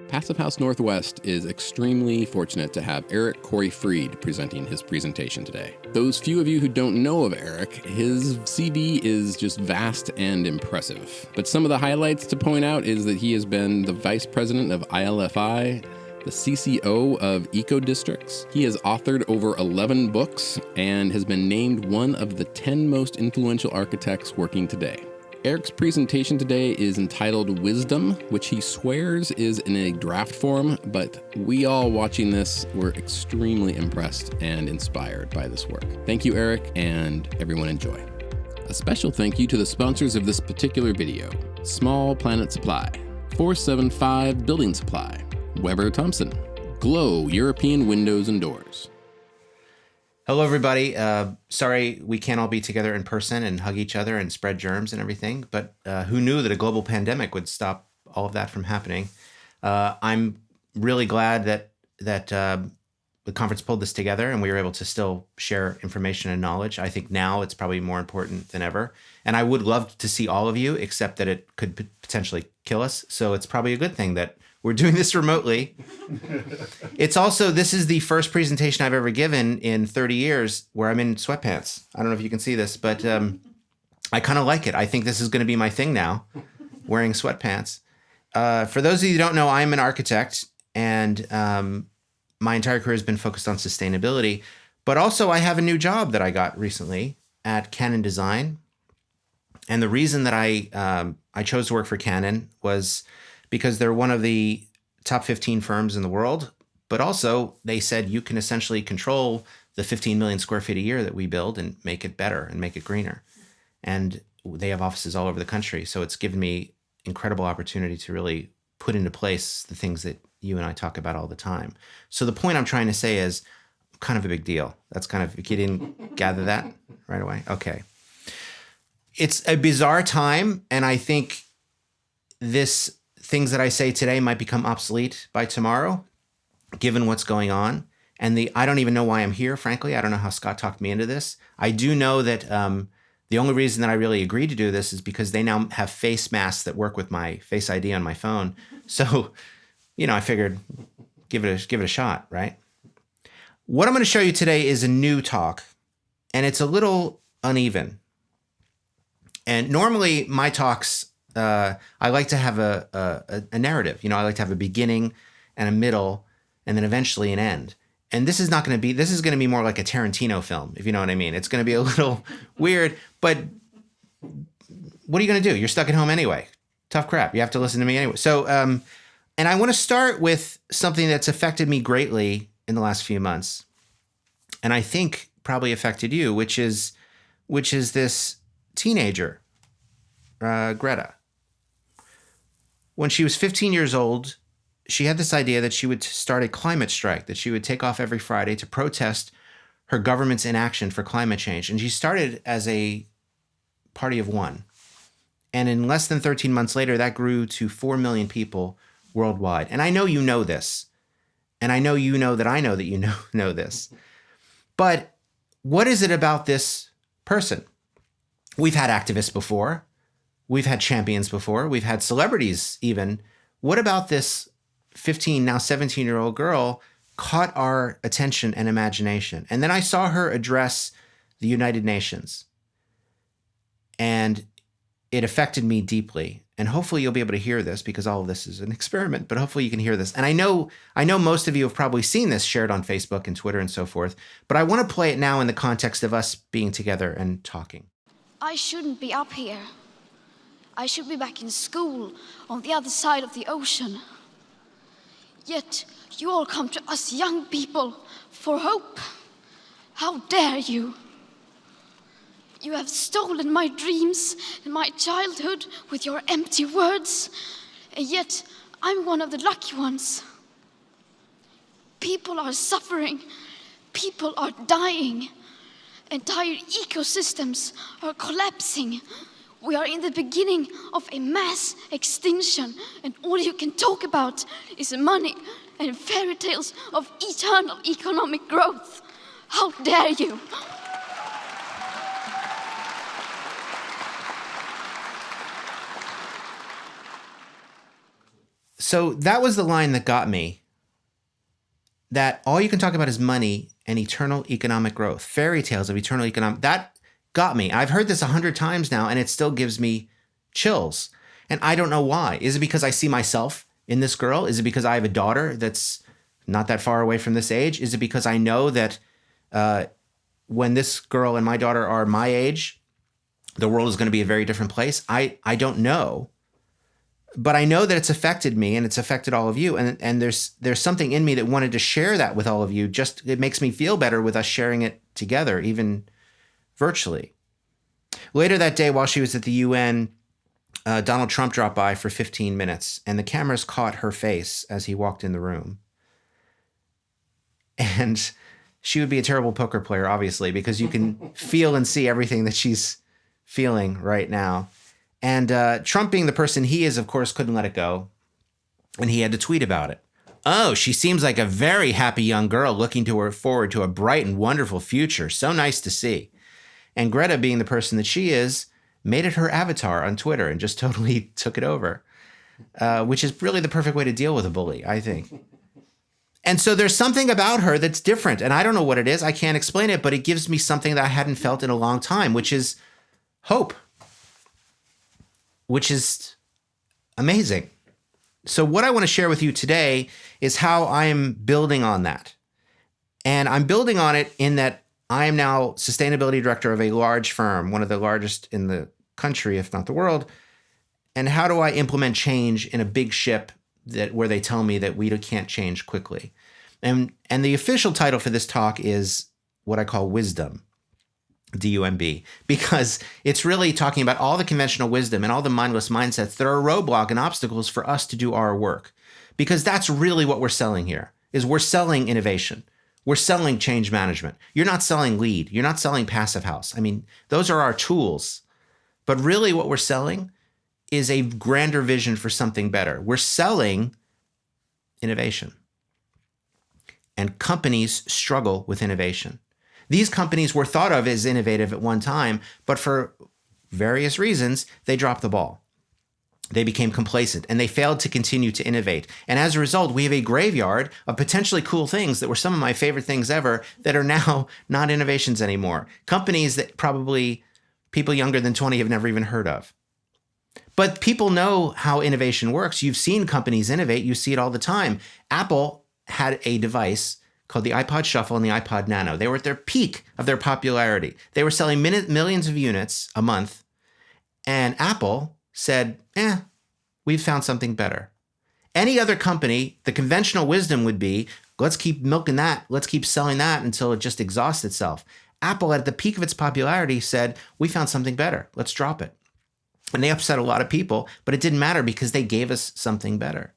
Passive House Northwest is extremely fortunate to have Eric Corey Freed presenting his presentation today. Those few of you who don't know of Eric, his CV is just vast and impressive. But some of the highlights to point out is that he has been the vice president of ILFI, the CCO of Eco Districts. He has authored over 11 books and has been named one of the 10 most influential architects working today. Eric's presentation today is entitled WisDumb, which he swears is in a draft form, but we all watching this were extremely impressed and inspired by this work. Thank you, Eric, and everyone enjoy. A special thank you to the sponsors of this particular video: Small Planet Supply, 475 Building Supply, Weber Thompson, Glow European Windows and Doors. Hello, everybody. Sorry we can't all be together in person and hug each other and spread germs and everything, but who knew that a global pandemic would stop all of that from happening? I'm really glad that the conference pulled this together and we were able to still share information and knowledge. I think now it's probably more important than ever. And I would love to see all of you, except that it could potentially kill us. So it's probably a good thing that we're doing this remotely. It's also, this is the first presentation I've ever given in 30 years where I'm in sweatpants. I don't know if you can see this, but I kind of like it. I think this is going to be my thing now, wearing sweatpants. For those of you who don't know, I'm an architect, and my entire career has been focused on sustainability. But also I have a new job that I got recently at Canon Design. And the reason that I chose to work for Canon was because they're one of the top 15 firms in the world, but also they said you can essentially control the 15 million square feet a year that we build and make it better and make it greener. And they have offices all over the country. So it's given me incredible opportunity to really put into place the things that you and I talk about all the time. So the point I'm trying to say is kind of a big deal. That's kind of, if you didn't gather that right away. Okay. It's a bizarre time. And I think things that I say today might become obsolete by tomorrow, given what's going on. And I don't even know why I'm here, frankly. I don't know how Scott talked me into this. I do know that the only reason that I really agreed to do this is because they now have face masks that work with my Face ID on my phone. So, I figured give it a shot, right? What I'm going to show you today is a new talk, and it's a little uneven. And normally my talks, I like to have a narrative. I like to have a beginning and a middle and then eventually an end. And this is going to be more like a Tarantino film, if you know what I mean. It's going to be a little weird, but what are you going to do? You're stuck at home anyway. Tough crap. You have to listen to me anyway. So, and I want to start with something that's affected me greatly in the last few months. And I think probably affected you, which is this teenager, Greta. When she was 15 years old, she had this idea that she would start a climate strike, that she would take off every Friday to protest her government's inaction for climate change. And she started as a party of one. And in less than 13 months later, that grew to 4 million people worldwide. And I know you know this. And I know you know that I know that you know this. But what is it about this person? We've had activists before. We've had champions before. We've had celebrities even. What about this 15, now 17-year-old girl caught our attention and imagination? And then I saw her address the United Nations. And it affected me deeply. And hopefully you'll be able to hear this, because all of this is an experiment, but hopefully you can hear this. And I know most of you have probably seen this shared on Facebook and Twitter and so forth, but I want to play it now in the context of us being together and talking. I shouldn't be up here. I should be back in school on the other side of the ocean. Yet you all come to us young people for hope. How dare you? You have stolen my dreams and my childhood with your empty words, and yet I'm one of the lucky ones. People are suffering. People are dying. Entire ecosystems are collapsing. We are in the beginning of a mass extinction, and all you can talk about is money and fairy tales of eternal economic growth. How dare you? So that was the line that got me, that all you can talk about is money and eternal economic growth, fairy tales of eternal economic. That got me. I've heard this 100 times now, and it still gives me chills. And I don't know why. Is it because I see myself in this girl? Is it because I have a daughter that's not that far away from this age? Is it because I know that when this girl and my daughter are my age, the world is going to be a very different place? I don't know. But I know that it's affected me and it's affected all of you. And there's something in me that wanted to share that with all of you. Just it makes me feel better with us sharing it together, even virtually. Later that day, while she was at the UN, Donald Trump dropped by for 15 minutes, and the cameras caught her face as he walked in the room. And she would be a terrible poker player, obviously, because you can feel and see everything that she's feeling right now. And Trump, being the person he is, of course, couldn't let it go. And he had to tweet about it. Oh, she seems like a very happy young girl looking forward to a bright and wonderful future. So nice to see. And Greta, being the person that she is, made it her avatar on Twitter and just totally took it over, which is really the perfect way to deal with a bully, I think. And so there's something about her that's different. And I don't know what it is. I can't explain it, but it gives me something that I hadn't felt in a long time, which is hope, which is amazing. So what I want to share with you today is how I am building on that. And I'm building on it in that I am now sustainability director of a large firm, one of the largest in the country, if not the world. And how do I implement change in a big ship where they tell me that we can't change quickly? And the official title for this talk is what I call WisDumb, D-U-M-B, because it's really talking about all the conventional wisdom and all the mindless mindsets that are a roadblock and obstacles for us to do our work. Because that's really what we're selling here, is we're selling innovation. We're selling change management. You're not selling lead. You're not selling passive house. I mean, those are our tools. But really what we're selling is a grander vision for something better. We're selling innovation. And companies struggle with innovation. These companies were thought of as innovative at one time, but for various reasons, they dropped the ball. They became complacent and they failed to continue to innovate. And as a result, we have a graveyard of potentially cool things that were some of my favorite things ever that are now not innovations anymore. Companies that probably people younger than 20 have never even heard of. But people know how innovation works. You've seen companies innovate. You see it all the time. Apple had a device called the iPod Shuffle and the iPod Nano. They were at their peak of their popularity. They were selling millions of units a month. And Apple said, we've found something better. Any other company, the conventional wisdom would be, let's keep milking that. Let's keep selling that until it just exhausts itself. Apple, at the peak of its popularity, said, we found something better. Let's drop it. And they upset a lot of people, but it didn't matter because they gave us something better.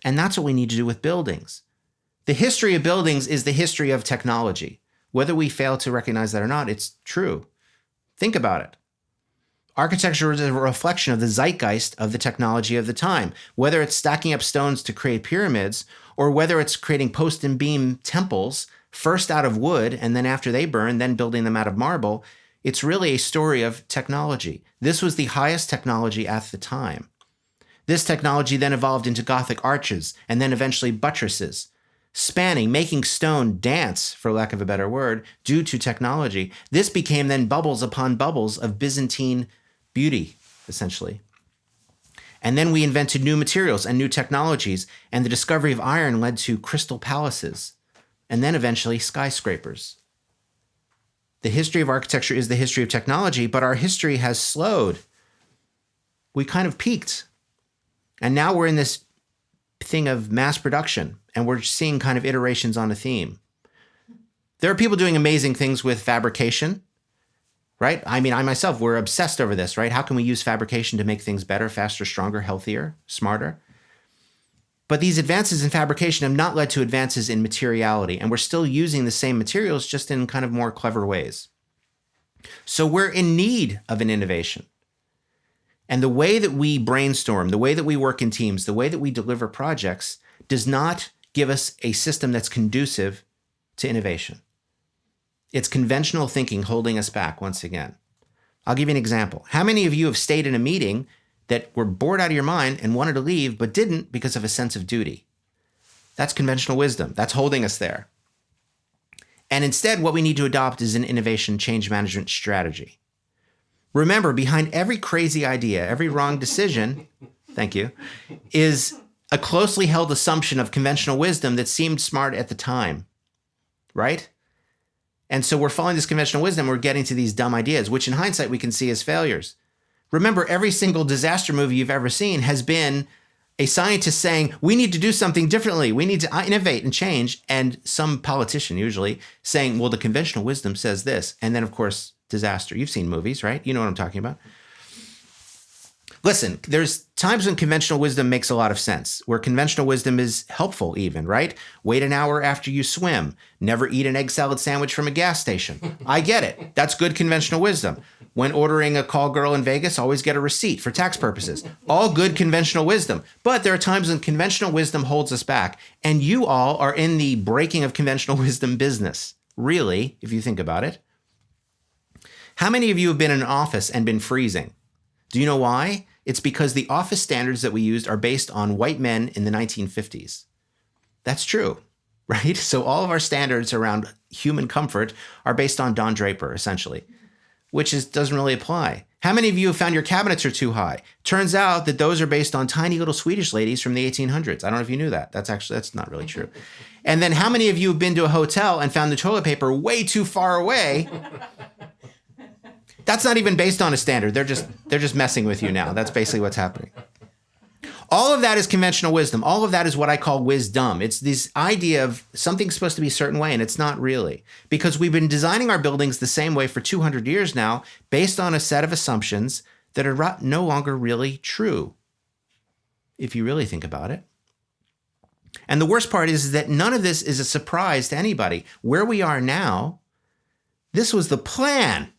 And that's what we need to do with buildings. The history of buildings is the history of technology. Whether we fail to recognize that or not, it's true. Think about it. Architecture is a reflection of the zeitgeist of the technology of the time. Whether it's stacking up stones to create pyramids, or whether it's creating post and beam temples, first out of wood, and then after they burn, then building them out of marble, it's really a story of technology. This was the highest technology at the time. This technology then evolved into Gothic arches, and then eventually buttresses, spanning, making stone dance, for lack of a better word, due to technology. This became then bubbles upon bubbles of Byzantine beauty, essentially. And then we invented new materials and new technologies, and the discovery of iron led to crystal palaces, and then eventually skyscrapers. The history of architecture is the history of technology, but our history has slowed. We kind of peaked. And now we're in this thing of mass production, and we're seeing kind of iterations on a theme. There are people doing amazing things with fabrication, right? I mean, I myself, we're obsessed over this, right? How can we use fabrication to make things better, faster, stronger, healthier, smarter? But these advances in fabrication have not led to advances in materiality, and we're still using the same materials just in kind of more clever ways. So we're in need of an innovation. And the way that we brainstorm, the way that we work in teams, the way that we deliver projects does not give us a system that's conducive to innovation. It's conventional thinking holding us back once again. I'll give you an example. How many of you have stayed in a meeting that were bored out of your mind and wanted to leave, but didn't because of a sense of duty. That's conventional wisdom. That's holding us there. And instead, what we need to adopt is an innovation change management strategy. Remember, behind every crazy idea, every wrong decision, thank you, is a closely held assumption of conventional wisdom that seemed smart at the time, right? And so we're following this conventional wisdom, we're getting to these dumb ideas, which in hindsight we can see as failures. Remember, every single disaster movie you've ever seen has been a scientist saying, we need to do something differently. We need to innovate and change. And some politician usually saying, well, the conventional wisdom says this. And then, of course, disaster. You've seen movies, right? You know what I'm talking about. Listen, there's times when conventional wisdom makes a lot of sense, where conventional wisdom is helpful even, right? Wait an hour after you swim. Never eat an egg salad sandwich from a gas station. I get it. That's good conventional wisdom. When ordering a call girl in Vegas, always get a receipt for tax purposes. All good conventional wisdom. But there are times when conventional wisdom holds us back. And you all are in the breaking of conventional wisdom business. Really, if you think about it. How many of you have been in an office and been freezing? Do you know why? It's because the office standards that we used are based on white men in the 1950s. That's true, right? So all of our standards around human comfort are based on Don Draper, essentially. Which doesn't really apply. How many of you have found your cabinets are too high? Turns out that those are based on tiny little Swedish ladies from the 1800s. I don't know if you knew that. That's not really true. And then how many of you have been to a hotel and found the toilet paper way too far away? That's not even based on a standard. They're just messing with you now. That's basically what's happening. All of that is conventional wisdom. All of that is what I call WisDumb. It's this idea of something's supposed to be a certain way, and it's not really. Because we've been designing our buildings the same way for 200 years now, based on a set of assumptions that are no longer really true, if you really think about it. And the worst part is that none of this is a surprise to anybody. Where we are now, this was the plan.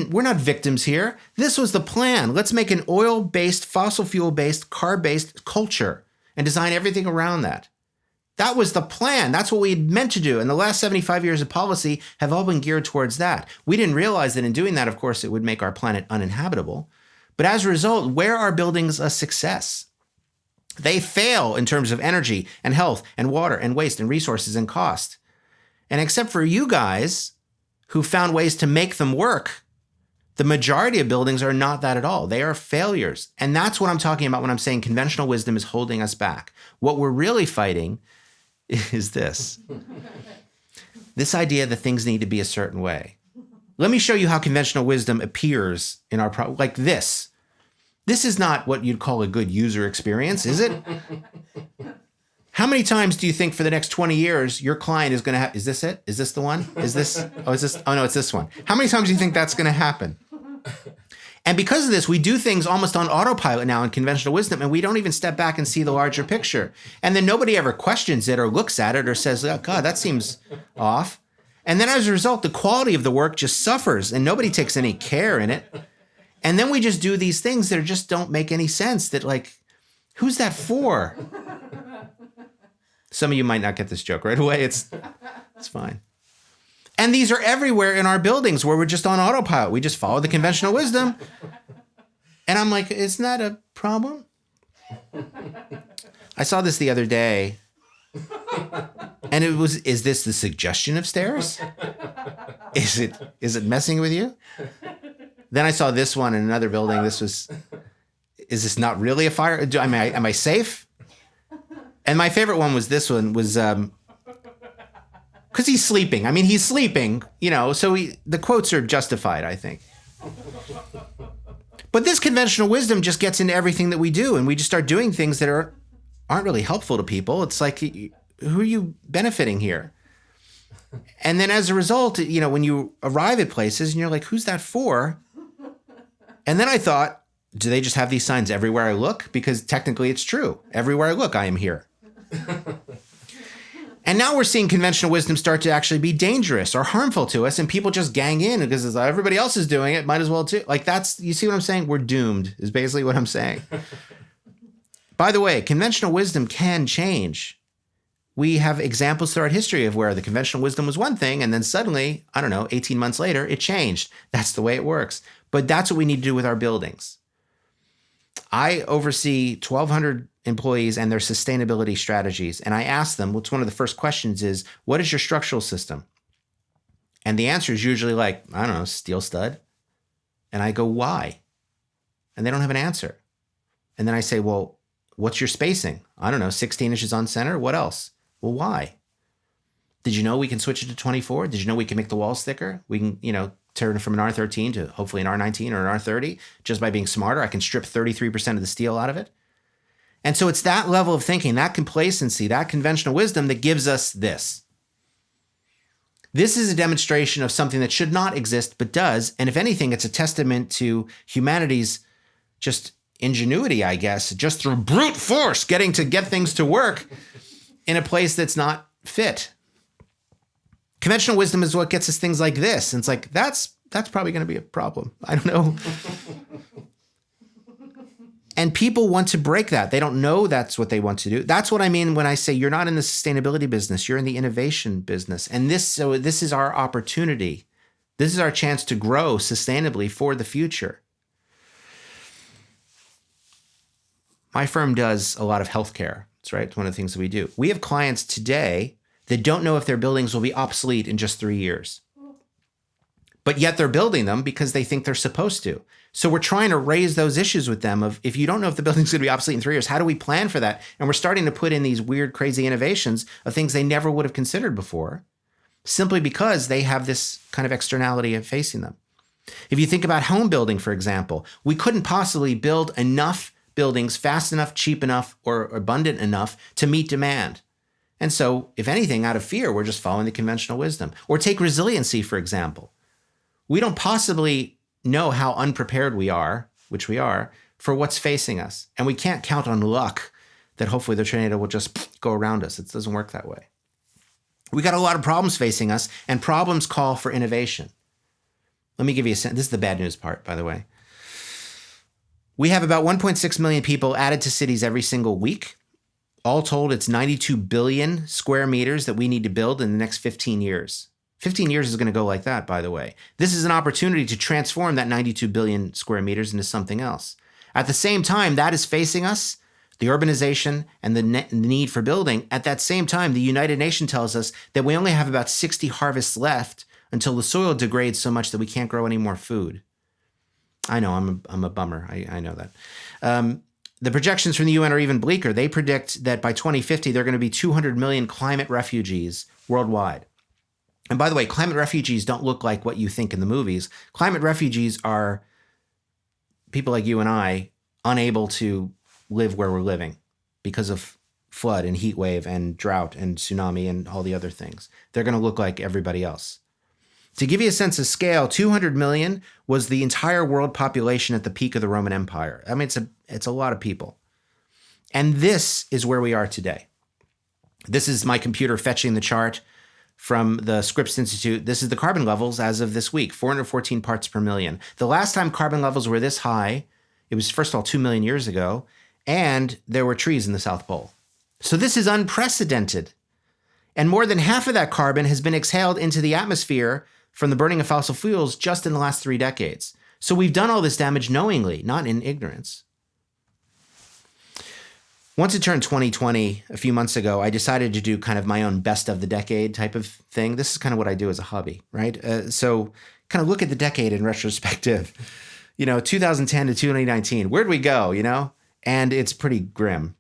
We're not victims here. This was the plan. Let's make an oil-based, fossil fuel-based, car-based culture and design everything around that. That was the plan. That's what we had meant to do. And the last 75 years of policy have all been geared towards that. We didn't realize that in doing that, of course, it would make our planet uninhabitable. But as a result, where are buildings a success? They fail in terms of energy and health and water and waste and resources and cost. And except for you guys who found ways to make them work, the majority of buildings are not that at all. They are failures. And that's what I'm talking about when I'm saying conventional wisdom is holding us back. What we're really fighting is this. This idea that things need to be a certain way. Let me show you how conventional wisdom appears in our like this. This is not what you'd call a good user experience, is it? How many times do you think for the next 20 years your client is going to have, is this it? Is this the one? Is this, oh no, it's this one. How many times do you think that's going to happen? And because of this, we do things almost on autopilot now in conventional wisdom, and we don't even step back and see the larger picture. And then nobody ever questions it or looks at it or says, oh God, that seems off. And then as a result, the quality of the work just suffers and nobody takes any care in it. And then we just do these things that just don't make any sense, that like, who's that for? Some of you might not get this joke right away. It's fine. And these are everywhere in our buildings where we're just on autopilot. We just follow the conventional wisdom. And I'm like, isn't that a problem? I saw this the other day. And it was, is this the suggestion of stairs? Is it messing with you? Then I saw this one in another building. Is this not really a fire? Am I safe? And my favorite one was this one, was because he's sleeping. I mean, he's sleeping, so the quotes are justified, I think. But this conventional wisdom just gets into everything that we do, and we just start doing things that aren't really helpful to people. It's like, who are you benefiting here? And then as a result, when you arrive at places and you're like, who's that for? And then I thought, do they just have these signs everywhere I look? Because technically it's true. Everywhere I look, I am here. And now we're seeing conventional wisdom start to actually be dangerous or harmful to us, and people just gang in because everybody else is doing it, might as well too. Like you see what I'm saying? We're doomed is basically what I'm saying. By the way, conventional wisdom can change. We have examples throughout history of where the conventional wisdom was one thing, and then suddenly, 18 months later, it changed. That's the way it works. But that's what we need to do with our buildings. I oversee 1,200 employees and their sustainability strategies. And I ask them, what's one of the first questions is, what is your structural system? And the answer is usually like, I don't know, steel stud. And I go, why? And they don't have an answer. And then I say, well, what's your spacing? I don't know, 16 inches on center. What else? Well, why? Did you know we can switch it to 24? Did you know we can make the walls thicker? We can, turn it from an R13 to hopefully an R19 or an R30 just by being smarter. I can strip 33% of the steel out of it. And so it's that level of thinking, that complacency, that conventional wisdom that gives us this. This is a demonstration of something that should not exist, but does. And if anything, it's a testament to humanity's just ingenuity, I guess, just through brute force, getting to get things to work in a place that's not fit. Conventional wisdom is what gets us things like this. And it's like, that's probably going to be a problem. I don't know. And people want to break that. They don't know that's what they want to do. That's what I mean when I say you're not in the sustainability business, you're in the innovation business. And this is our opportunity. This is our chance to grow sustainably for the future. My firm does a lot of healthcare. That's right. It's one of the things that we do. We have clients today that don't know if their buildings will be obsolete in just 3 years. But yet they're building them because they think they're supposed to. So we're trying to raise those issues with them of, if you don't know if the building's going to be obsolete in 3 years, how do we plan for that? And we're starting to put in these weird, crazy innovations of things they never would have considered before, simply because they have this kind of externality of facing them. If you think about home building, for example, we couldn't possibly build enough buildings fast enough, cheap enough, or abundant enough to meet demand. And so, if anything, out of fear, we're just following the conventional wisdom. Or take resiliency, for example. We don't possibly know how unprepared we are, which we are, for what's facing us. And we can't count on luck that hopefully the tornado will just go around us. It doesn't work that way. We got a lot of problems facing us, and problems call for innovation. Let me give you a sense. This is the bad news part, by the way. We have about 1.6 million people added to cities every single week. All told, it's 92 billion square meters that we need to build in the next 15 years. 15 years is going to go like that, by the way. This is an opportunity to transform that 92 billion square meters into something else. At the same time, that is facing us, the urbanization and the need for building. At that same time, the United Nations tells us that we only have about 60 harvests left until the soil degrades so much that we can't grow any more food. I know, I'm a bummer. I know that. The projections from the UN are even bleaker. They predict that by 2050, there are going to be 200 million climate refugees worldwide. And by the way, climate refugees don't look like what you think in the movies. Climate refugees are people like you and I unable to live where we're living because of flood and heat wave and drought and tsunami and all the other things. They're going to look like everybody else. To give you a sense of scale, 200 million was the entire world population at the peak of the Roman Empire. I mean, it's a lot of people. And this is where we are today. This is my computer fetching the chart from the Scripps Institute. This is the carbon levels as of this week, 414 parts per million. The last time carbon levels were this high, it was, first of all, 2 million years ago, and there were trees in the South Pole. So this is unprecedented. And more than half of that carbon has been exhaled into the atmosphere from the burning of fossil fuels just in the last 3 decades. So we've done all this damage knowingly, not in ignorance. Once it turned 2020, a few months ago, I decided to do kind of my own best of the decade type of thing. This is kind of what I do as a hobby, right? So kind of look at the decade in retrospective. 2010 to 2019, where'd we go, And it's pretty grim.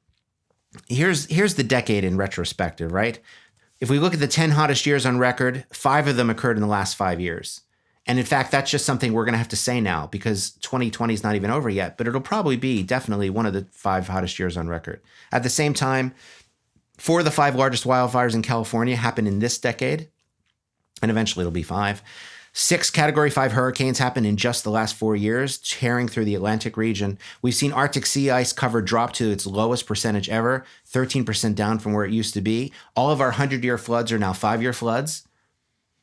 Here's the decade in retrospective, right? If we look at the 10 hottest years on record, 5 of them occurred in the last 5 years. And in fact, that's just something we're going to have to say now because 2020 is not even over yet, but it'll probably be definitely one of the 5 hottest years on record. At the same time, 4 of the 5 largest wildfires in California happened in this decade, and eventually it'll be 5. 6 Category 5 hurricanes happened in just the last 4 years, tearing through the Atlantic region. We've seen Arctic sea ice cover drop to its lowest percentage ever, 13% down from where it used to be. All of our 100-year floods are now 5-year floods.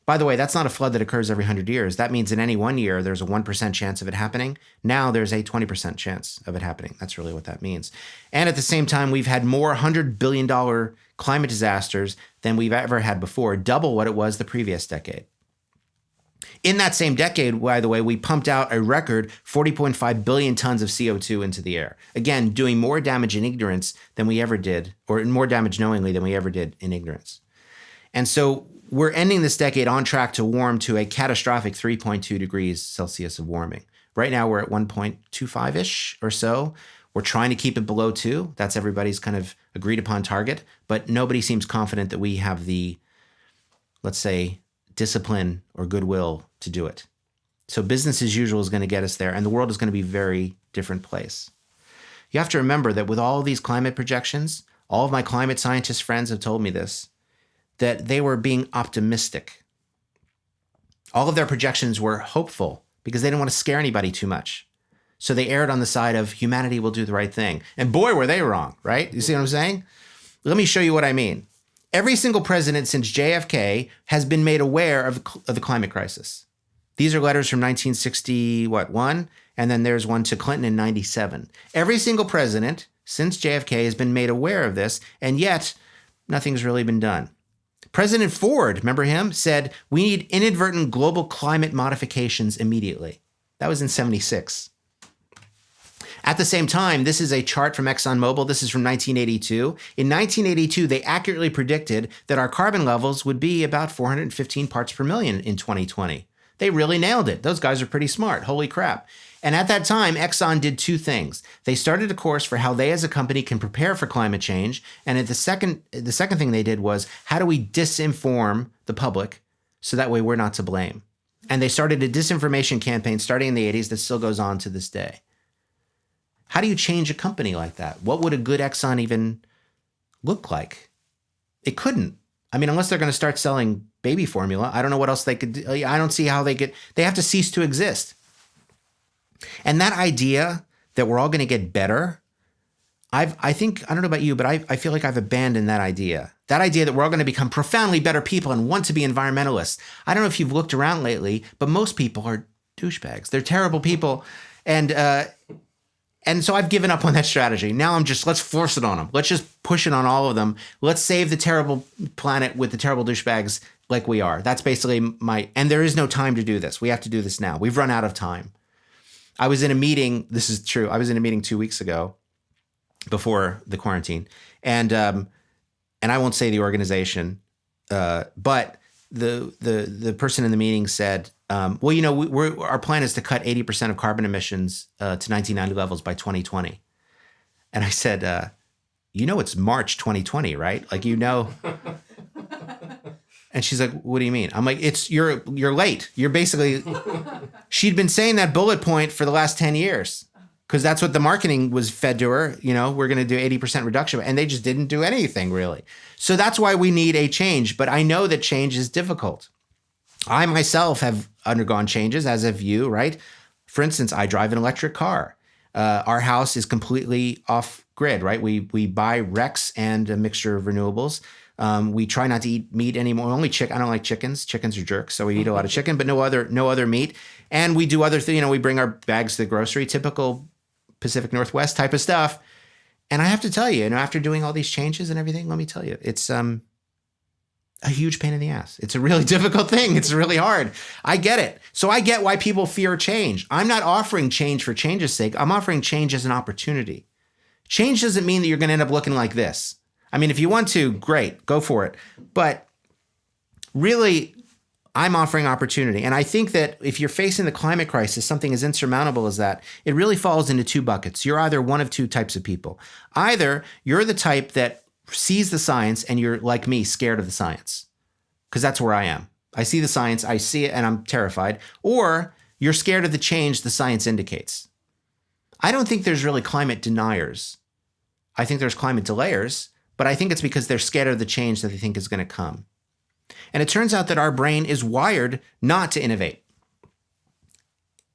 By the way, that's not a flood that occurs every 100 years. That means in any one year, there's a 1% chance of it happening. Now there's a 20% chance of it happening. That's really what that means. And at the same time, we've had more $100 billion climate disasters than we've ever had before, double what it was the previous decade. In that same decade, by the way, we pumped out a record 40.5 billion tons of CO2 into the air. Again, doing more damage in ignorance than we ever did, or more damage knowingly than we ever did in ignorance. And so we're ending this decade on track to warm to a catastrophic 3.2 degrees Celsius of warming. Right now, we're at 1.25-ish or so. We're trying to keep it below 2. That's everybody's kind of agreed upon target. But nobody seems confident that we have the, let's say, discipline or goodwill to do it. So business as usual is going to get us there, and the world is going to be a very different place. You have to remember that with all of these climate projections, all of my climate scientist friends have told me this, that they were being optimistic. All of their projections were hopeful because they didn't want to scare anybody too much. So they erred on the side of humanity will do the right thing. And boy, were they wrong, right? You see what I'm saying? Let me show you what I mean. Every single president since JFK has been made aware of the climate crisis. These are letters from 1961, and then there's one to Clinton in 97. Every single president since JFK has been made aware of this, and yet nothing's really been done. President Ford, remember him, said, we need inadvertent global climate modifications immediately. That was in 76. At the same time, this is a chart from ExxonMobil. This is from 1982. In 1982, they accurately predicted that our carbon levels would be about 415 parts per million in 2020. They really nailed it. Those guys are pretty smart. Holy crap. And at that time, Exxon did two things. They started a course for how they as a company can prepare for climate change. And the second thing they did was, how do we disinform the public so that way we're not to blame? And they started a disinformation campaign starting in the 80s that still goes on to this day. How do you change a company like that? What would a good Exxon even look like? It couldn't. I mean, unless they're going to start selling baby formula, I don't know what else they could do. I don't see how they have to cease to exist. And that idea that we're all going to get better, I don't know about you, but I feel like I've abandoned that idea. That idea that we're all going to become profoundly better people and want to be environmentalists. I don't know if you've looked around lately, but most people are douchebags. They're terrible people. And so I've given up on that strategy. Now let's force it on them. Let's just push it on all of them. Let's save the terrible planet with the terrible douchebags like we are. That's basically and there is no time to do this. We have to do this now. We've run out of time. I was in a meeting. This is true. I was in a meeting 2 weeks ago before the quarantine. And I won't say the organization, but the person in the meeting said, well, you know, our plan is to cut 80% of carbon emissions to 1990 levels by 2020. And I said, you know, it's March 2020, right? Like, you know. And she's like, what do you mean? I'm like, you're late. You're basically, she'd been saying that bullet point for the last 10 years because that's what the marketing was fed to her. You know, we're going to do 80% reduction, and they just didn't do anything really. So that's why we need a change. But I know that change is difficult. I myself have undergone changes, as have you, right? For instance, I drive an electric car. Our house is completely off grid, right? We buy RECs and a mixture of renewables. We try not to eat meat anymore. Only chicken. I don't like chickens. Chickens are jerks. So we eat a lot of chicken, but no other meat. And we do other things. You know, we bring our bags to the grocery, typical Pacific Northwest type of stuff. And I have to tell you, after doing all these changes and everything, let me tell you, it's a huge pain in the ass. It's a really difficult thing. It's really hard. I get it. So I get why people fear change. I'm not offering change for change's sake. I'm offering change as an opportunity. Change doesn't mean that you're going to end up looking like this. I mean, if you want to, great, go for it. But really, I'm offering opportunity. And I think that if you're facing the climate crisis, something as insurmountable as that, it really falls into two buckets. You're either one of two types of people. Either you're the type that sees the science and you're, like me, scared of the science. Because that's where I am. I see the science, I see it, and I'm terrified. Or you're scared of the change the science indicates. I don't think there's really climate deniers. I think there's climate delayers. But I think it's because they're scared of the change that they think is going to come. And it turns out that our brain is wired not to innovate.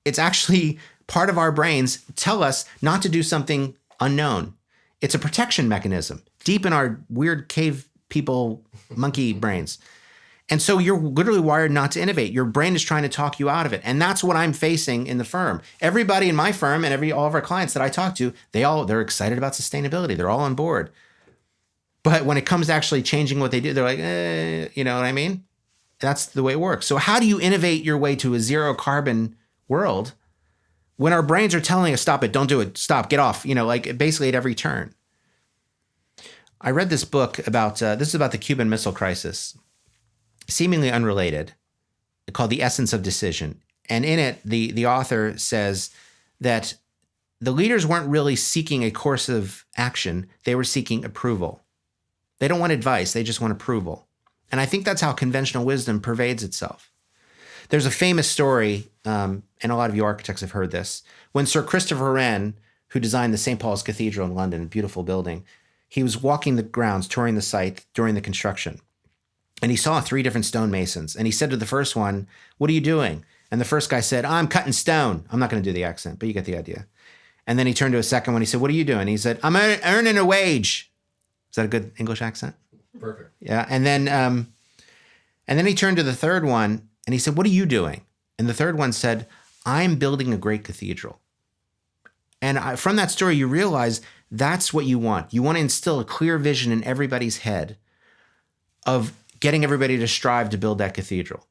It's actually part of our brains tell us not to do something unknown. It's a protection mechanism deep in our weird cave people, monkey brains. And so you're literally wired not to innovate. Your brain is trying to talk you out of it. And that's what I'm facing in the firm. Everybody in my firm and all of our clients that I talk to, they're excited about sustainability. They're all on board. But when it comes to actually changing what they do, they're like, you know what I mean? That's the way it works. So how do you innovate your way to a zero carbon world when our brains are telling us, stop it, don't do it, stop, get off, like basically at every turn? I read this book about, this is about the Cuban Missile Crisis, seemingly unrelated, called The Essence of Decision. And in it, the author says that the leaders weren't really seeking a course of action. They were seeking approval. They don't want advice. They just want approval. And I think that's how conventional wisdom pervades itself. There's a famous story, and a lot of you architects have heard this, when Sir Christopher Wren, who designed the St. Paul's Cathedral in London, a beautiful building, he was walking the grounds, touring the site during the construction. And he saw 3 different stonemasons. And he said to the first one, "What are you doing?" And the first guy said, "I'm cutting stone." I'm not going to do the accent, but you get the idea. And then he turned to a second one. He said, "What are you doing?" He said, "I'm earning a wage." Is that a good English accent? Perfect. Yeah. And then he turned to the third one and he said, "What are you doing?" And the third one said, "I'm building a great cathedral." And from that story, you realize that's what you want. You want to instill a clear vision in everybody's head of getting everybody to strive to build that cathedral.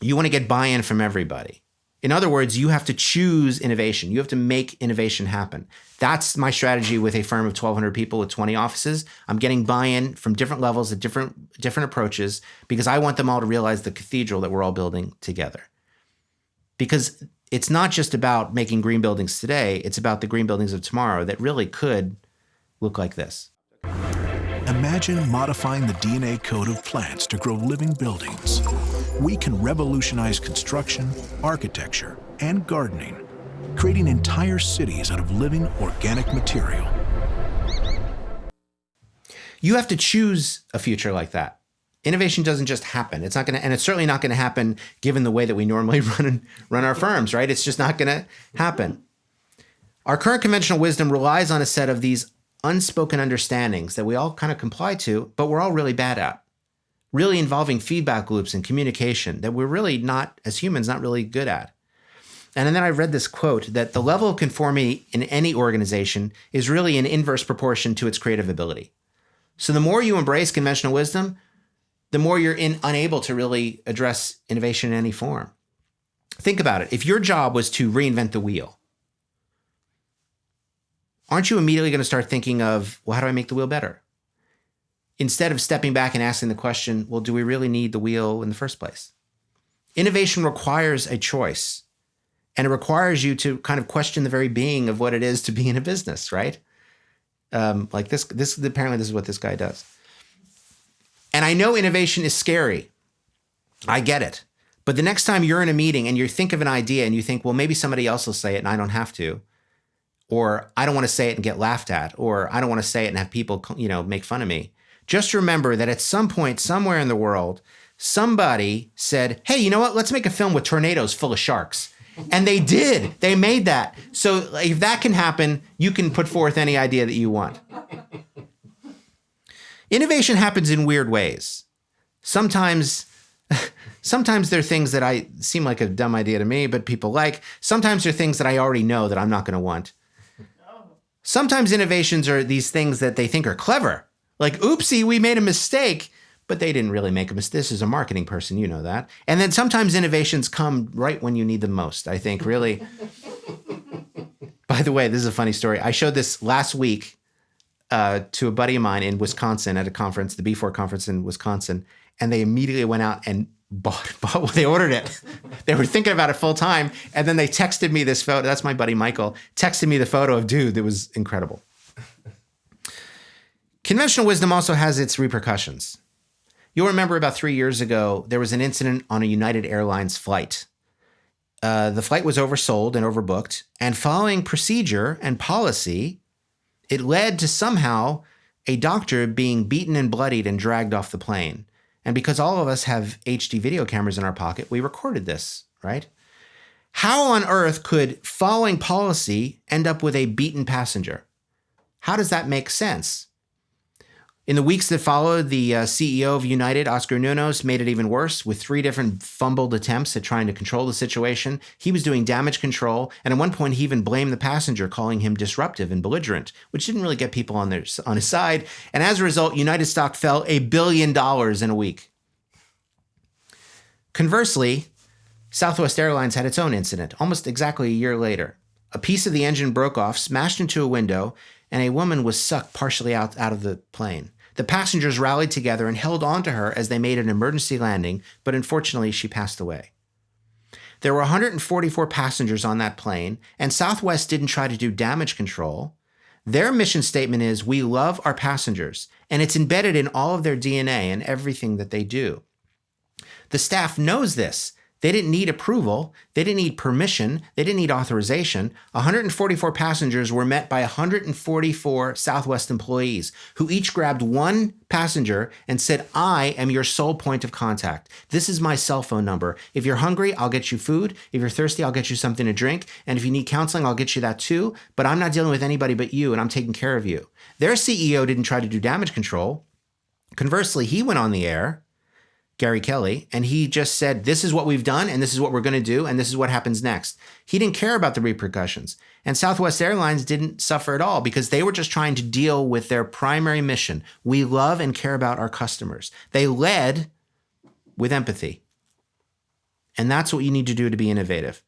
You want to get buy-in from everybody. In other words, you have to choose innovation. You have to make innovation happen. That's my strategy with a firm of 1,200 people with 20 offices. I'm getting buy-in from different levels at different approaches because I want them all to realize the cathedral that we're all building together. Because it's not just about making green buildings today. It's about the green buildings of tomorrow that really could look like this. Imagine modifying the DNA code of plants to grow living buildings. We can revolutionize construction, architecture, and gardening, creating entire cities out of living organic material. You have to choose a future like that. Innovation doesn't just happen. It's not going to, and it's certainly not going to happen given the way that we normally run our firms, right? It's just not going to happen. Our current conventional wisdom relies on a set of these unspoken understandings that we all kind of comply to, but we're all really bad at. Really involving feedback loops and communication that we're really not, as humans, not really good at. And then I read this quote that the level of conformity in any organization is really in inverse proportion to its creative ability. So the more you embrace conventional wisdom, the more you're unable to really address innovation in any form. Think about it. If your job was to reinvent the wheel, aren't you immediately going to start thinking of, well, how do I make the wheel better? Instead of stepping back and asking the question, well, do we really need the wheel in the first place? Innovation requires a choice, and it requires you to kind of question the very being of what it is to be in a business, right? Like this apparently this is what this guy does. And I know innovation is scary. I get it. But the next time you're in a meeting and you think of an idea and you think, well, maybe somebody else will say it and I don't have to, or I don't want to say it and get laughed at, or I don't want to say it and have people, make fun of me. Just remember that at some point, somewhere in the world, somebody said, hey, you know what? Let's make a film with tornadoes full of sharks. And they did. They made that. So if that can happen, you can put forth any idea that you want. Innovation happens in weird ways. Sometimes there are things that I seem like a dumb idea to me, but people like. Sometimes there are things that I already know that I'm not going to want. Sometimes innovations are these things that they think are clever. Like, oopsie, we made a mistake, but they didn't really make a mistake. This is a marketing person, you know that. And then sometimes innovations come right when you need them most, I think, really. By the way, this is a funny story. I showed this last week to a buddy of mine in Wisconsin at a conference, the B4 conference in Wisconsin, and they immediately went out and bought they ordered it. They were thinking about it full time, and then they texted me this photo. That's my buddy Michael. Texted me the photo of dude that was incredible. Conventional wisdom also has its repercussions. You'll remember about 3 years ago, there was an incident on a United Airlines flight. The flight was oversold and overbooked, and following procedure and policy, it led to somehow a doctor being beaten and bloodied and dragged off the plane. And because all of us have HD video cameras in our pocket, we recorded this, right? How on earth could following policy end up with a beaten passenger? How does that make sense? In the weeks that followed, the CEO of United, Oscar Nunes, made it even worse with 3 different fumbled attempts at trying to control the situation. He was doing damage control, and at one point he even blamed the passenger, calling him disruptive and belligerent, which didn't really get people on his side. And as a result, United stock fell $1 billion in a week. Conversely, Southwest Airlines had its own incident almost exactly a year later. A piece of the engine broke off, smashed into a window, and a woman was sucked partially out of the plane. The passengers rallied together and held on to her as they made an emergency landing, but unfortunately she passed away. There were 144 passengers on that plane, and Southwest didn't try to do damage control. Their mission statement is, we love our passengers, and it's embedded in all of their DNA and everything that they do. The staff knows this. They didn't need approval. They didn't need permission. They didn't need authorization. 144 passengers were met by 144 Southwest employees who each grabbed one passenger and said, I am your sole point of contact. This is my cell phone number. If you're hungry, I'll get you food. If you're thirsty, I'll get you something to drink. And if you need counseling, I'll get you that too. But I'm not dealing with anybody but you, and I'm taking care of you. Their CEO didn't try to do damage control. Conversely, he went on the air, Gary Kelly, and he just said, this is what we've done, and this is what we're going to do, and this is what happens next. He didn't care about the repercussions. And Southwest Airlines didn't suffer at all because they were just trying to deal with their primary mission. We love and care about our customers. They led with empathy. And that's what you need to do to be innovative.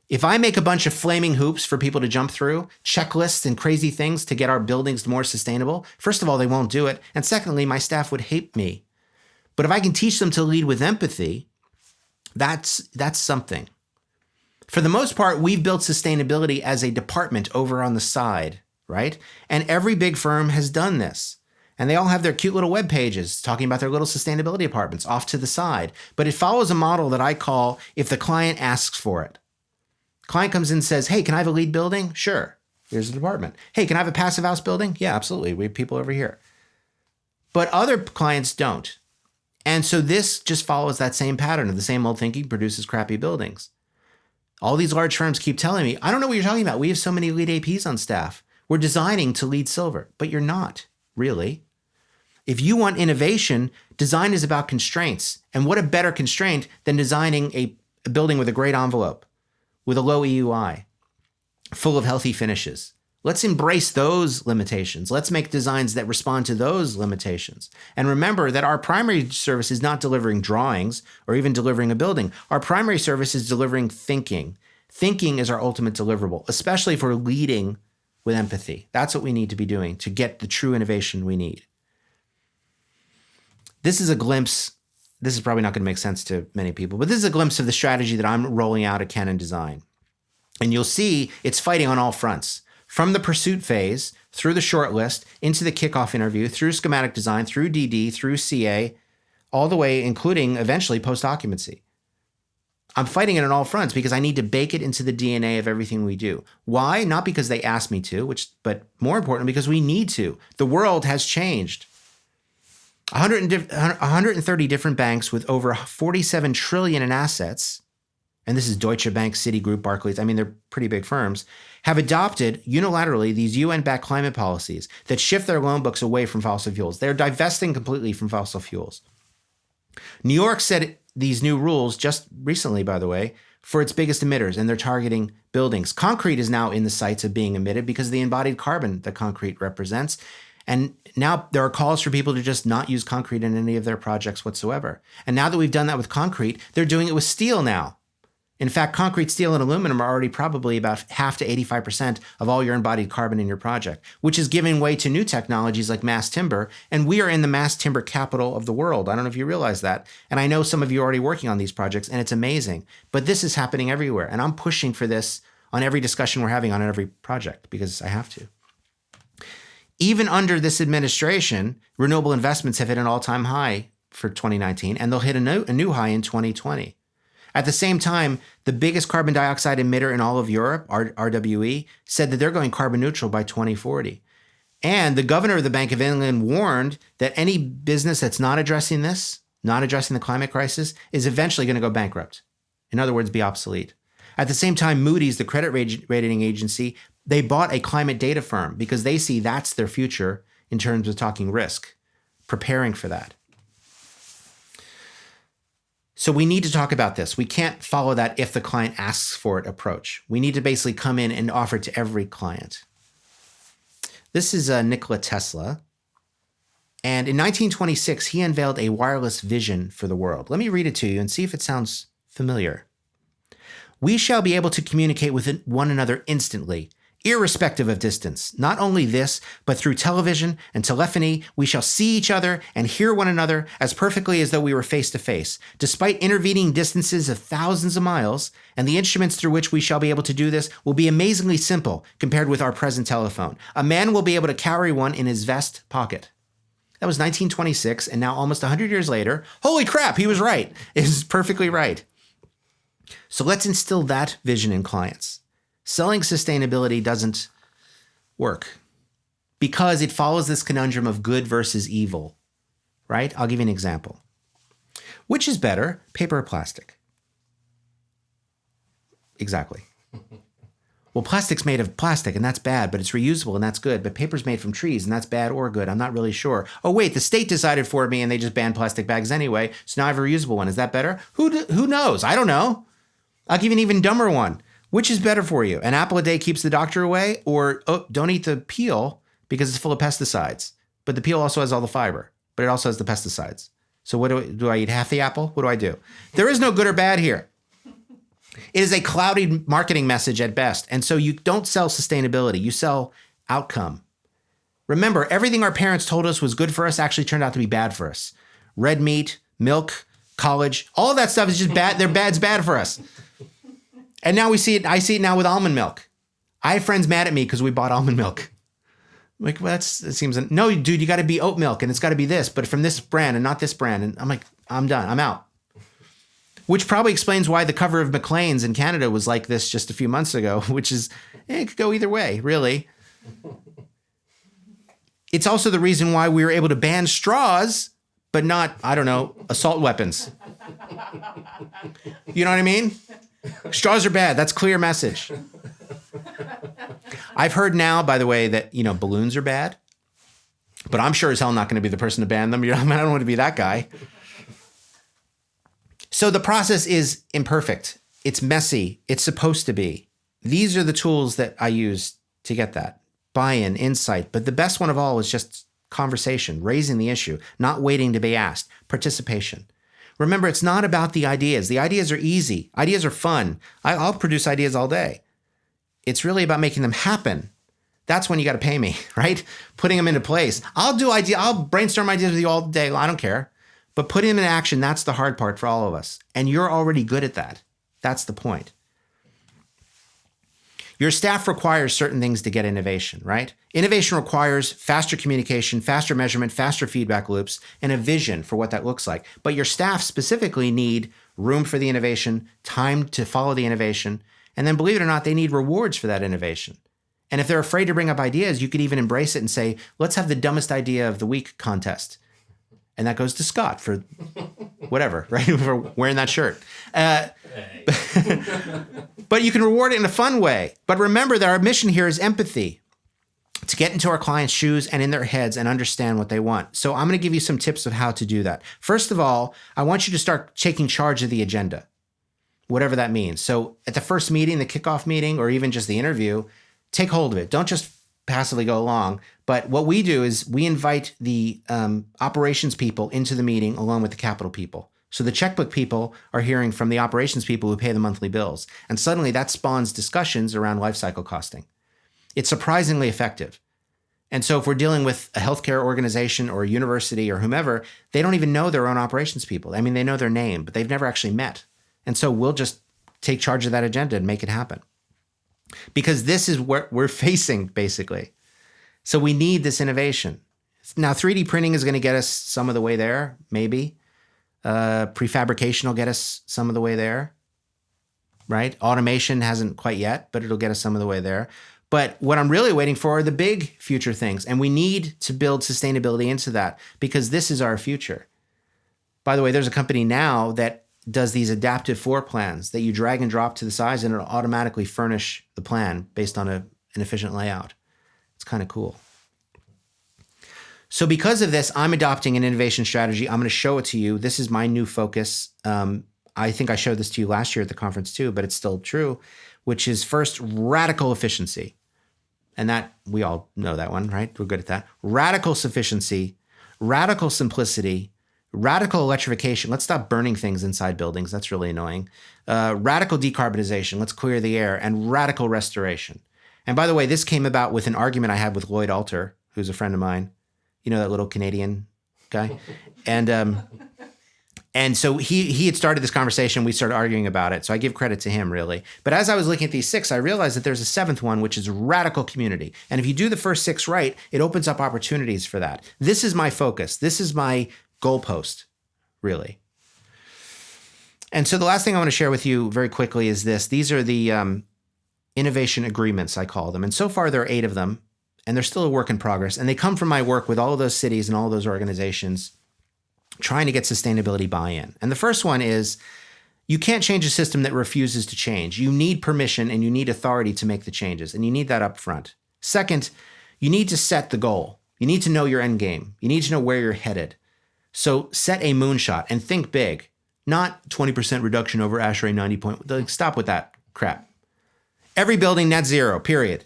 If I make a bunch of flaming hoops for people to jump through, checklists and crazy things to get our buildings more sustainable, first of all, they won't do it. And secondly, my staff would hate me. But if I can teach them to lead with empathy, that's something. For the most part, we've built sustainability as a department over on the side, right? And every big firm has done this. And they all have their cute little web pages talking about their little sustainability departments off to the side. But it follows a model that I call if the client asks for it. Client comes in and says, hey, can I have a lead building? Sure. Here's the department. Hey, can I have a passive house building? Yeah, absolutely. We have people over here. But other clients don't. And so this just follows that same pattern of the same old thinking produces crappy buildings. All these large firms keep telling me, I don't know what you're talking about. We have so many lead APs on staff. We're designing to lead silver, but you're not really. If you want innovation, design is about constraints. And what a better constraint than designing a building with a great envelope, with a low EUI, full of healthy finishes. Let's embrace those limitations. Let's make designs that respond to those limitations. And remember that our primary service is not delivering drawings or even delivering a building. Our primary service is delivering thinking. Thinking is our ultimate deliverable, especially for leading with empathy. That's what we need to be doing to get the true innovation we need. This is a glimpse. This is probably not going to make sense to many people, but this is a glimpse of the strategy that I'm rolling out at Canon Design. And you'll see it's fighting on all fronts. From the pursuit phase, through the shortlist, into the kickoff interview, through schematic design, through DD, through CA, all the way, including eventually post-occupancy. I'm fighting it on all fronts because I need to bake it into the DNA of everything we do. Why? Not because they asked me to, but more important, because we need to. The world has changed. 130 different banks with over 47 trillion in assets, and this is Deutsche Bank, Citigroup, Barclays, I mean, they're pretty big firms, have adopted unilaterally these UN-backed climate policies that shift their loan books away from fossil fuels. They're divesting completely from fossil fuels. New York set these new rules just recently, by the way, for its biggest emitters, and they're targeting buildings. Concrete is now in the sights of being emitted because of the embodied carbon that concrete represents. And now there are calls for people to just not use concrete in any of their projects whatsoever. And now that we've done that with concrete, they're doing it with steel now. In fact, concrete, steel, and aluminum are already probably about half to 85% of all your embodied carbon in your project, which is giving way to new technologies like mass timber. And we are in the mass timber capital of the world. I don't know if you realize that. And I know some of you are already working on these projects, and it's amazing. But this is happening everywhere. And I'm pushing for this on every discussion we're having on every project because I have to. Even under this administration, renewable investments have hit an all-time high for 2019, and they'll hit a new high in 2020. At the same time, the biggest carbon dioxide emitter in all of Europe, RWE, said that they're going carbon neutral by 2040. And the governor of the Bank of England warned that any business that's not addressing this, not addressing the climate crisis, is eventually going to go bankrupt. In other words, be obsolete. At the same time, Moody's, the credit rating agency, they bought a climate data firm because they see that's their future in terms of talking risk, preparing for that. So we need to talk about this. We can't follow that if the client asks for it approach. We need to basically come in and offer it to every client. This is Nikola Tesla. And in 1926, he unveiled a wireless vision for the world. Let me read it to you and see if it sounds familiar. We shall be able to communicate with one another instantly, irrespective of distance. Not only this, but through television and telephony, we shall see each other and hear one another as perfectly as though we were face to face, despite intervening distances of thousands of miles, and the instruments through which we shall be able to do this will be amazingly simple compared with our present telephone. A man will be able to carry one in his vest pocket. That was 1926, and now almost 100 years later, holy crap, he was right. It was perfectly right. So let's instill that vision in clients. Selling sustainability doesn't work because it follows this conundrum of good versus evil, right? I'll give you an example. Which is better, paper or plastic? Exactly. Well, plastic's made of plastic, and that's bad, but it's reusable, and that's good. But paper's made from trees, and that's bad or good. I'm not really sure. Oh, wait, the state decided for me, and they just banned plastic bags anyway, so now I have a reusable one. Is that better? Who knows? I don't know. I'll give you an even dumber one. Which is better for you? An apple a day keeps the doctor away, or don't eat the peel because it's full of pesticides. But the peel also has all the fiber, but it also has the pesticides. So what do I eat half the apple? What do I do? There is no good or bad here. It is a cloudy marketing message at best. And so you don't sell sustainability, you sell outcome. Remember, everything our parents told us was good for us actually turned out to be bad for us. Red meat, milk, college, all of that stuff is just bad. It's bad for us. And now we see it. I see it now with almond milk. I have friends mad at me because we bought almond milk. I'm like, well, it seems, no, dude, you got to be oat milk and it's got to be this, but from this brand and not this brand. And I'm like, I'm done. I'm out. Which probably explains why the cover of Maclean's in Canada was like this just a few months ago, which is, it could go either way, really. It's also the reason why we were able to ban straws, but not, I don't know, assault weapons. You know what I mean? Straws are bad. That's clear message. I've heard now, by the way, that, balloons are bad, but I'm sure as hell not going to be the person to ban them. I don't want to be that guy. So the process is imperfect. It's messy. It's supposed to be. These are the tools that I use to get that buy-in, insight. But the best one of all is just conversation, raising the issue, not waiting to be asked, participation. Remember, it's not about the ideas. The ideas are easy. Ideas are fun. I'll produce ideas all day. It's really about making them happen. That's when you got to pay me, right? Putting them into place. I'll brainstorm ideas with you all day. I don't care. But putting them in action, that's the hard part for all of us. And you're already good at that. That's the point. Your staff requires certain things to get innovation, right? Innovation requires faster communication, faster measurement, faster feedback loops, and a vision for what that looks like. But your staff specifically need room for the innovation, time to follow the innovation, and then believe it or not, they need rewards for that innovation. And if they're afraid to bring up ideas, you could even embrace it and say, let's have the dumbest idea of the week contest. And that goes to Scott for whatever, right? For wearing that shirt. But you can reward it in a fun way. But remember that our mission here is empathy, to get into our clients' shoes and in their heads and understand what they want. So I'm going to give you some tips of how to do that. First of all, I want you to start taking charge of the agenda, whatever that means. So at the first meeting, the kickoff meeting, or even just the interview, take hold of it. Don't just passively go along. But what we do is we invite the operations people into the meeting along with the capital people. So the checkbook people are hearing from the operations people who pay the monthly bills. And suddenly that spawns discussions around life cycle costing. It's surprisingly effective. And so if we're dealing with a healthcare organization or a university or whomever, they don't even know their own operations people. I mean, they know their name, but they've never actually met. And so we'll just take charge of that agenda and make it happen. Because this is what we're facing, basically. So we need this innovation. Now, 3D printing is going to get us some of the way there, maybe. Prefabrication will get us some of the way there, right? Automation hasn't quite yet, but it'll get us some of the way there. But what I'm really waiting for are the big future things. And we need to build sustainability into that because this is our future. By the way, there's a company now that does these adaptive floor plans that you drag and drop to the size and it'll automatically furnish the plan based on an efficient layout. It's kind of cool. So because of this, I'm adopting an innovation strategy. I'm going to show it to you. This is my new focus. I think I showed this to you last year at the conference too, but it's still true, which is first radical efficiency. And that we all know that one, right? We're good at that. Radical sufficiency, radical simplicity, radical electrification. Let's stop burning things inside buildings. That's really annoying. Radical decarbonization. Let's clear the air. And radical restoration. And by the way, this came about with an argument I had with Lloyd Alter, who's a friend of mine. You know, that little Canadian guy? And so he had started this conversation. We started arguing about it. So I give credit to him, really. But as I was looking at these 6, I realized that there's a 7th one, which is radical community. And if you do the first 6 right, it opens up opportunities for that. This is my focus. This is my goalpost, really. And so the last thing I want to share with you very quickly is this. These are the innovation agreements, I call them. And so far, there are 8 of them. And they're still a work in progress. And they come from my work with all of those cities and all of those organizations trying to get sustainability buy-in. And the first one is, you can't change a system that refuses to change. You need permission and you need authority to make the changes, and you need that up front. Second, you need to set the goal. You need to know your end game. You need to know where you're headed. So set a moonshot and think big, not 20% reduction over ASHRAE 90. Stop with that crap. Every building net zero, period.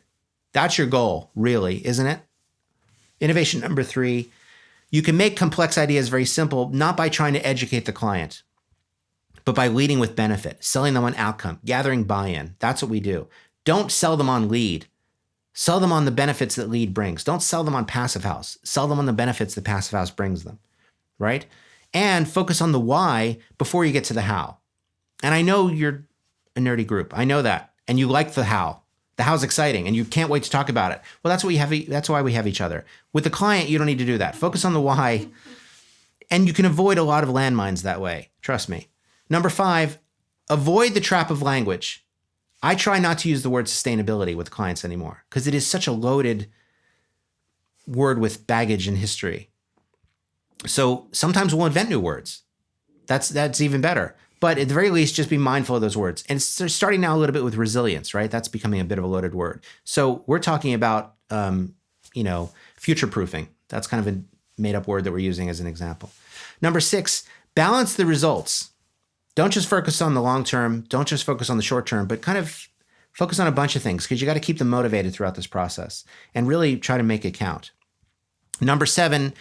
That's your goal, really, isn't it? Innovation number 3, you can make complex ideas very simple, not by trying to educate the client, but by leading with benefit, selling them on outcome, gathering buy-in. That's what we do. Don't sell them on lead. Sell them on the benefits that lead brings. Don't sell them on passive house. Sell them on the benefits that passive house brings them, right? And focus on the why before you get to the how. And I know you're a nerdy group. I know that. And you like the how. The how's exciting and you can't wait to talk about it. Well, that's why we have each other. With the client, you don't need to do that. Focus on the why, and you can avoid a lot of landmines that way. Trust me. Number 5, avoid the trap of language. I try not to use the word sustainability with clients anymore because it is such a loaded word with baggage and history. So sometimes we'll invent new words. That's even better. But at the very least, just be mindful of those words. And it's starting now a little bit with resilience, right? That's becoming a bit of a loaded word. So we're talking about, future-proofing. That's kind of a made-up word that we're using as an example. Number 6, balance the results. Don't just focus on the long term. Don't just focus on the short term, but kind of focus on a bunch of things because you got to keep them motivated throughout this process and really try to make it count. Number 7,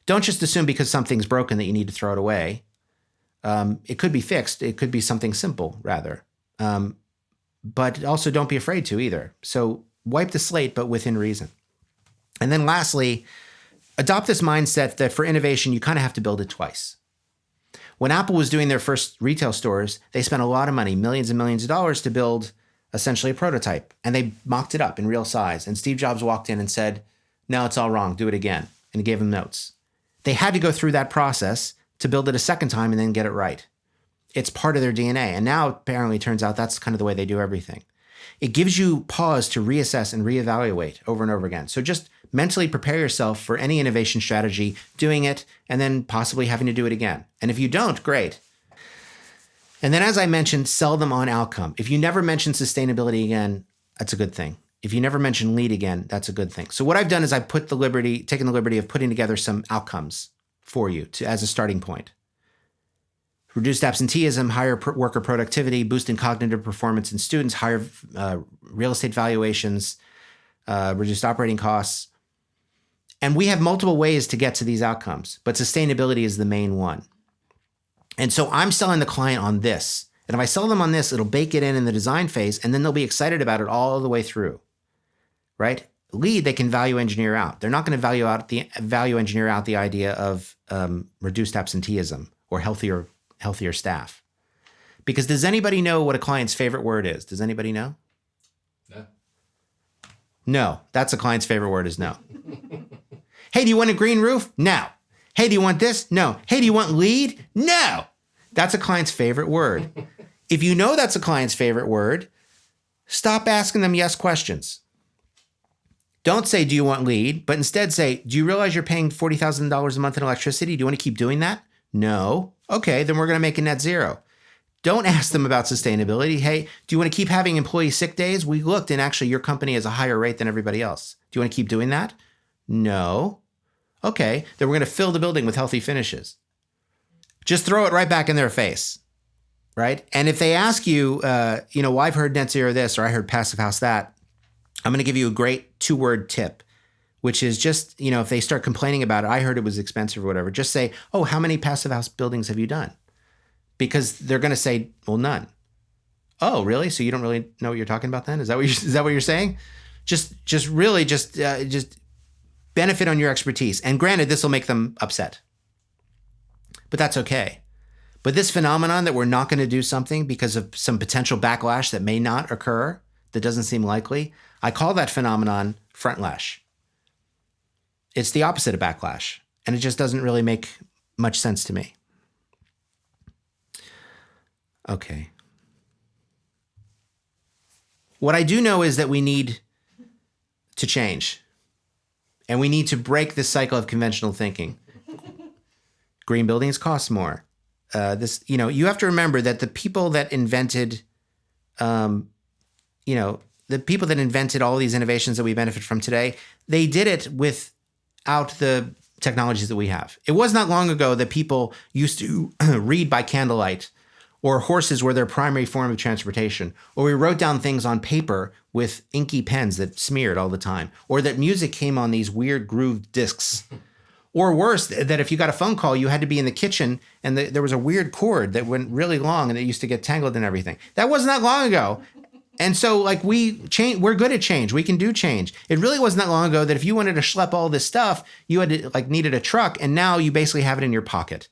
don't just assume because something's broken that you need to throw it away. It could be fixed. It could be something simple, rather. But also don't be afraid to either. So wipe the slate, but within reason. And then lastly, adopt this mindset that for innovation, you kind of have to build it twice. When Apple was doing their first retail stores, they spent a lot of money, millions and millions of dollars to build essentially a prototype. And they mocked it up in real size. And Steve Jobs walked in and said, no, it's all wrong. Do it again. And he gave them notes. They had to go through that process to build it a second time and then get it right. It's part of their DNA. And now apparently it turns out that's kind of the way they do everything. It gives you pause to reassess and reevaluate over and over again. So just mentally prepare yourself for any innovation strategy, doing it, and then possibly having to do it again. And if you don't, great. And then as I mentioned, sell them on outcome. If you never mention sustainability again, that's a good thing. If you never mention lead again, that's a good thing. So what I've done is I've taken the liberty of putting together some outcomes for you as a starting point. Reduced absenteeism, higher worker productivity, boosting cognitive performance in students, higher real estate valuations, reduced operating costs. And we have multiple ways to get to these outcomes, but sustainability is the main one. And so I'm selling the client on this. And if I sell them on this, it'll bake it in the design phase, and then they'll be excited about it all the way through, right? Lead, they can value engineer out. They're not going to value engineer out the idea of reduced absenteeism or healthier staff. Because does anybody know what a client's favorite word is? Does anybody know? No. No, that's a client's favorite word is no. Hey, do you want a green roof? No. Hey, do you want this? No. Hey, do you want lead? No. That's a client's favorite word. If you know that's a client's favorite word, stop asking them yes questions. Don't say, do you want lead? But instead say, do you realize you're paying $40,000 a month in electricity? Do you want to keep doing that? No. Okay, then we're going to make it net zero. Don't ask them about sustainability. Hey, do you want to keep having employee sick days? We looked and actually your company has a higher rate than everybody else. Do you want to keep doing that? No. Okay, then we're going to fill the building with healthy finishes. Just throw it right back in their face, right? And if they ask you, well, I've heard net zero this or I heard passive house that, I'm going to give you a great 2-word tip. which is just, if they start complaining about it, I heard it was expensive or whatever, just say, oh, how many passive house buildings have you done? Because they're going to say, well, none. Oh, really? So you don't really know what you're talking about then? Is that what you're saying? Just benefit on your expertise. And granted, this will make them upset, but that's okay. But this phenomenon that we're not going to do something because of some potential backlash that may not occur, that doesn't seem likely, I call that phenomenon frontlash. It's the opposite of backlash, and it just doesn't really make much sense to me. Okay. What I do know is that we need to change, and we need to break this cycle of conventional thinking. Green buildings cost more. You have to remember that the people that invented, the people that invented all these innovations that we benefit from today, they did it without the technologies that we have. It was not long ago that people used to read by candlelight, or horses were their primary form of transportation, or we wrote down things on paper with inky pens that smeared all the time, or that music came on these weird grooved discs. Or worse, that if you got a phone call, you had to be in the kitchen and there was a weird cord that went really long and it used to get tangled and everything. That wasn't that long ago. And so we're good at change. We can do change. It really wasn't that long ago that if you wanted to schlep all this stuff, you had to needed a truck, and now you basically have it in your pocket.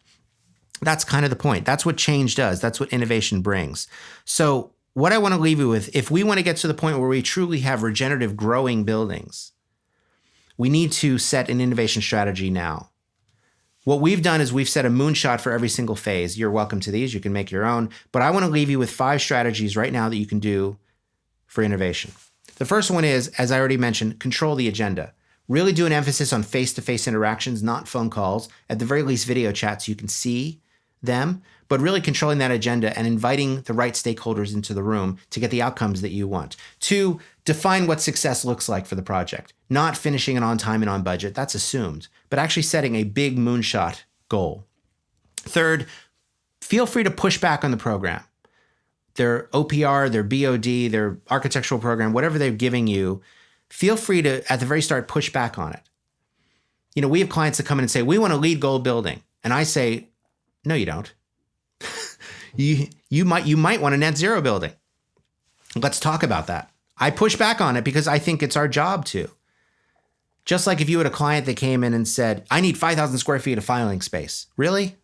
That's kind of the point. That's what change does. That's what innovation brings. So what I want to leave you with, if we want to get to the point where we truly have regenerative growing buildings, we need to set an innovation strategy now. What we've done is we've set a moonshot for every single phase. You're welcome to these. You can make your own. But I want to leave you with 5 strategies right now that you can do for innovation. The first one is, as I already mentioned, control the agenda. Really do an emphasis on face-to-face interactions, not phone calls. At the very least, video chats, so you can see them, but really controlling that agenda and inviting the right stakeholders into the room to get the outcomes that you want. 2, define what success looks like for the project. Not finishing it on time and on budget, that's assumed, but actually setting a big moonshot goal. 3rd, feel free to push back on the program. Their OPR, their BOD, their architectural program, whatever they're giving you, feel free to, at the very start, push back on it. We have clients that come in and say, we want a LEED Gold building. And I say, no, you don't. You might want a net zero building. Let's talk about that. I push back on it because I think it's our job to. Just like if you had a client that came in and said, I need 5,000 square feet of filing space. Really?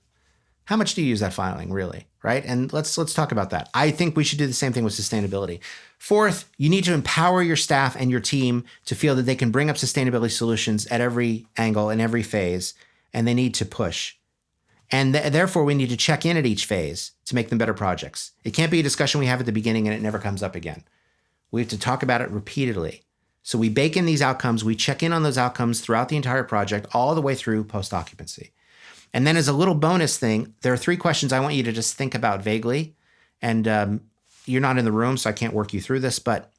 How much do you use that filing, really? Right? And let's talk about that. I think we should do the same thing with sustainability. 4th, you need to empower your staff and your team to feel that they can bring up sustainability solutions at every angle and every phase, and they need to push. And therefore, we need to check in at each phase to make them better projects. It can't be a discussion we have at the beginning and it never comes up again. We have to talk about it repeatedly. So we bake in these outcomes, we check in on those outcomes throughout the entire project, all the way through post-occupancy. And then as a little bonus thing, there are 3 questions I want you to just think about vaguely. And you're not in the room, so I can't work you through this, but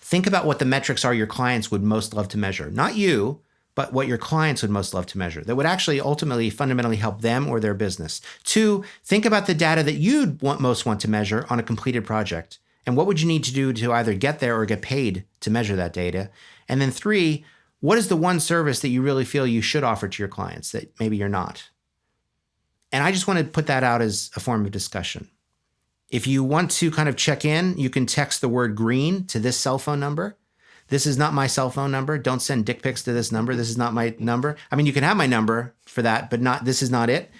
think about what the metrics are your clients would most love to measure. Not you, but what your clients would most love to measure that would actually ultimately fundamentally help them or their business. 2, think about the data that you'd most want to measure on a completed project. And what would you need to do to either get there or get paid to measure that data? And then 3, what is the one service that you really feel you should offer to your clients that maybe you're not? And I just want to put that out as a form of discussion. If you want to kind of check in, you can text the word green to this cell phone number. This is not my cell phone number. Don't send dick pics to this number. This is not my number. I mean, you can have my number for that, but this is not it.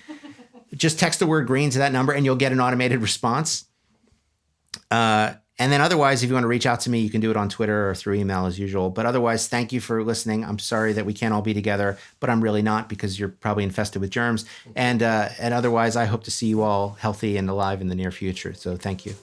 Just text the word green to that number and you'll get an automated response. And then otherwise, if you want to reach out to me, you can do it on Twitter or through email as usual. But otherwise, thank you for listening. I'm sorry that we can't all be together, but I'm really not because you're probably infested with germs. And otherwise, I hope to see you all healthy and alive in the near future. So thank you.